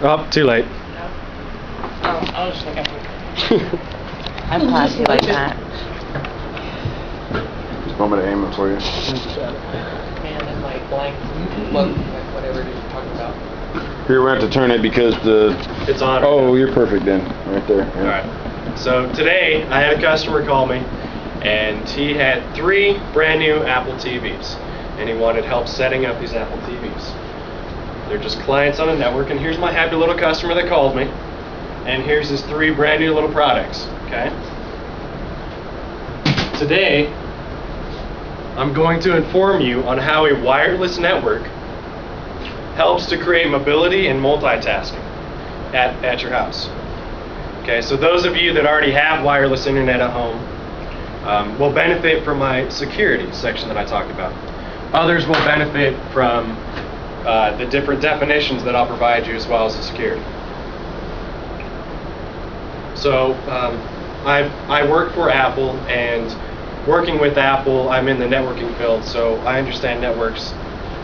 Oh, too late. Oh, I was just looking for. I'm classy like that. Just want me to aim it for you. And then like blank look, like whatever it is you're talking about. Here we have to turn it because It's on. Oh, you're perfect then, right there. Yeah. All right. So today I had a customer call me, and he had 3 brand new Apple TVs, and he wanted help setting up these Apple TVs. They're just clients on a network, and here's my happy little customer that called me, and here's his 3 brand new little products. Okay. Today I'm going to inform you on how a wireless network helps to create mobility and multitasking at your house. Okay, so those of you that already have wireless internet at home will benefit from my security section that I talked about. Others will benefit from the different definitions that I'll provide you as well as the security. So I work for Apple, and working with Apple, I'm in the networking field, so I understand networks.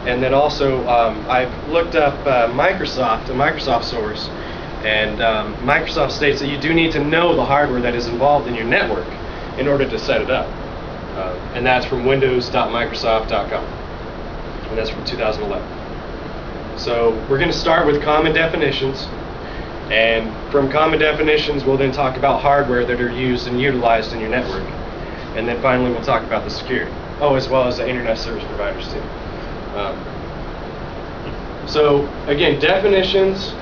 And then also I've looked up Microsoft, a Microsoft source, and Microsoft states that you do need to know the hardware that is involved in your network in order to set it up. And that's from windows.microsoft.com. And that's from 2011. So we're going to start with common definitions. And from common definitions, we'll then talk about hardware that are used and utilized in your network. And then finally, we'll talk about the security. Oh, as well as the internet service providers too. So again, definitions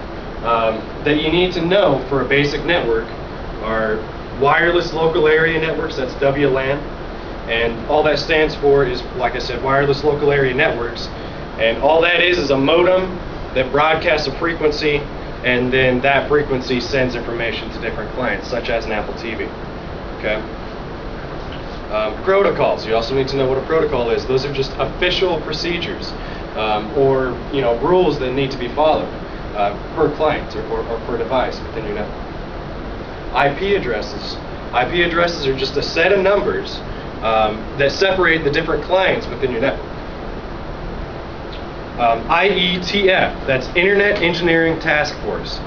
that you need to know for a basic network are wireless local area networks, that's WLAN, and all that stands for is, like I said, wireless local area networks, and all that is a modem that broadcasts a frequency, and then that frequency sends information to different clients, such as an Apple TV. Okay. Protocols. You also need to know what a protocol is. Those are just official procedures or rules that need to be followed per client or per device within your network. IP addresses. IP addresses are just a set of numbers that separate the different clients within your network. IETF, that's Internet Engineering Task Force,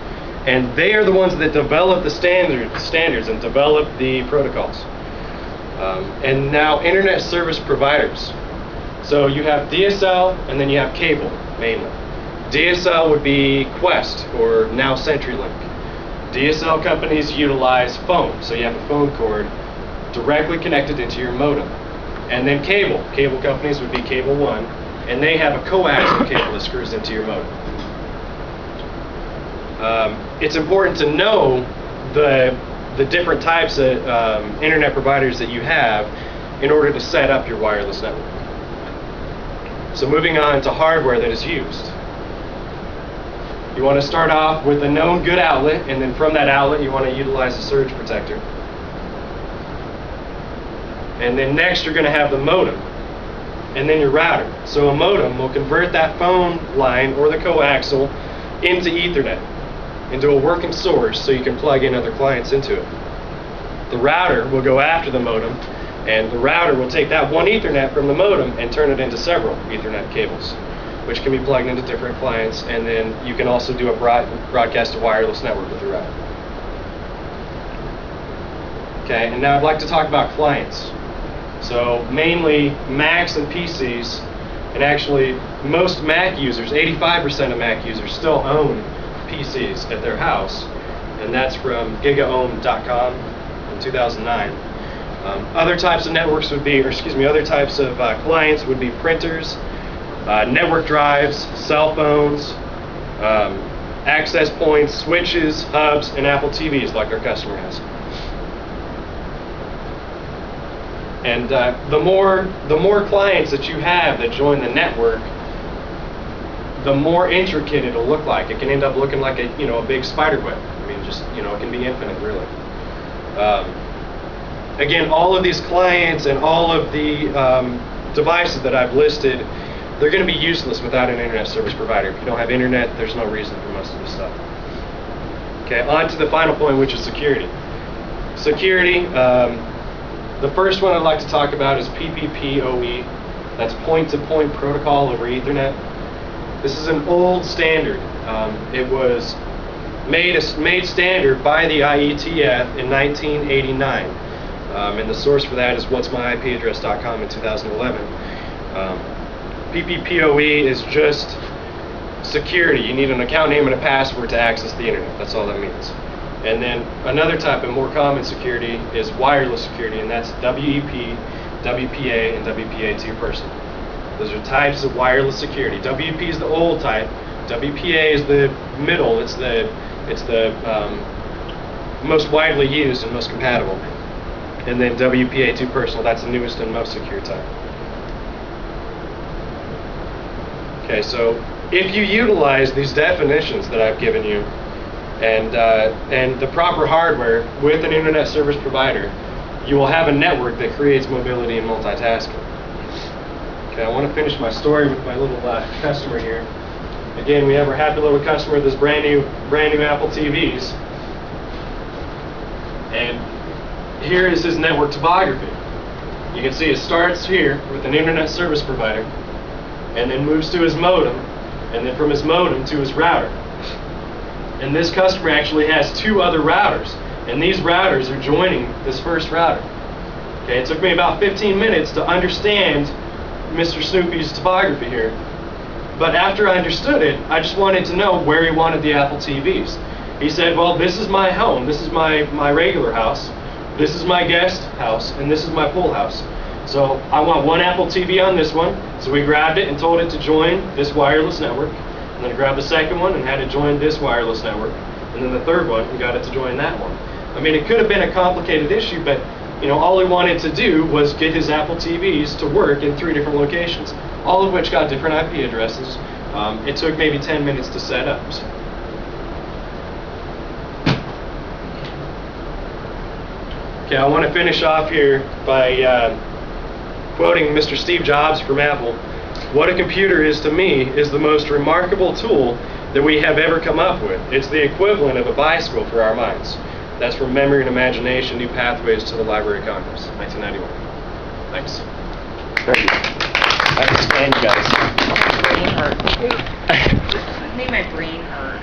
and they are the ones that develop the standards and develop the protocols. And now internet service providers. So you have DSL and then you have cable mainly. DSL would be Qwest or now CenturyLink. DSL companies utilize phone, so you have a phone cord directly connected into your modem. And then cable companies would be Cable One, and they have a coaxial cable that screws into your modem. It's important to know the different types of internet providers that you have in order to set up your wireless network. So moving on to hardware that is used. You want to start off with a known good outlet, and then from that outlet you want to utilize a surge protector. And then next you're going to have the modem, and then your router. So a modem will convert that phone line or the coaxial into Ethernet, into a working source so you can plug in other clients into it. The router will go after the modem, and the router will take that one Ethernet from the modem and turn it into several Ethernet cables, which can be plugged into different clients, and then you can also do a broadcast to wireless network with the router. Okay, and now I'd like to talk about clients. So mainly Macs and PCs, and actually most Mac users, 85% of Mac users still own PCs at their house, and that's from gigaohm.com in 2009. Other types of networks would be, other types of clients would be printers, network drives, cell phones, access points, switches, hubs, and Apple TVs like our customer has. And the more clients that you have that join the network, the more intricate it'll look like. It can end up looking like a big spider web. I mean, just it can be infinite, really. Again, all of these clients and all of the devices that I've listed, they're going to be useless without an internet service provider. If you don't have internet, there's no reason for most of this stuff. Okay, on to the final point, which is security. Security. The first one I'd like to talk about is PPPoE. That's point-to-point protocol over Ethernet. This is an old standard. It was made standard by the IETF in 1989. And the source for that is what'smyipaddress.com in 2011. PPPoE is just security. You need an account name and a password to access the internet. That's all that means. And then another type of more common security is wireless security, and that's WEP, WPA, and WPA2 personal. Those are types of wireless security. WEP is the old type. WPA is the middle. It's the most widely used and most compatible. And then WPA2 personal, that's the newest and most secure type. Okay, so if you utilize these definitions that I've given you and the proper hardware with an internet service provider, you will have a network that creates mobility and multitasking. Okay, I want to finish my story with my little customer here. Again, we have our happy little customer with this brand new Apple TVs. And here is his network topography. You can see it starts here with an internet service provider and then moves to his modem, and then from his modem to his router. And this customer actually has two other routers, and these routers are joining this first router. Okay, it took me about 15 minutes to understand Mr. Snoopy's topography here. But after I understood it, I just wanted to know where he wanted the Apple TVs. He said, well, this is my home, this is my regular house, this is my guest house, and this is my pool house. So I want one Apple TV on this one. So we grabbed it and told it to join this wireless network. And then I grabbed the second one and had it join this wireless network. And then the third one, we got it to join that one. I mean, it could have been a complicated issue, but all he wanted to do was get his Apple TVs to work in 3 different locations, all of which got different IP addresses. It took maybe 10 minutes to set up. So. Okay, I want to finish off here by quoting Mr. Steve Jobs from Apple. What a computer is to me is the most remarkable tool that we have ever come up with. It's the equivalent of a bicycle for our minds. That's from Memory and Imagination, New Pathways to the Library of Congress, 1991. Thanks. Thank you. I can stand you guys. Brain hurt. Made my brain hurt.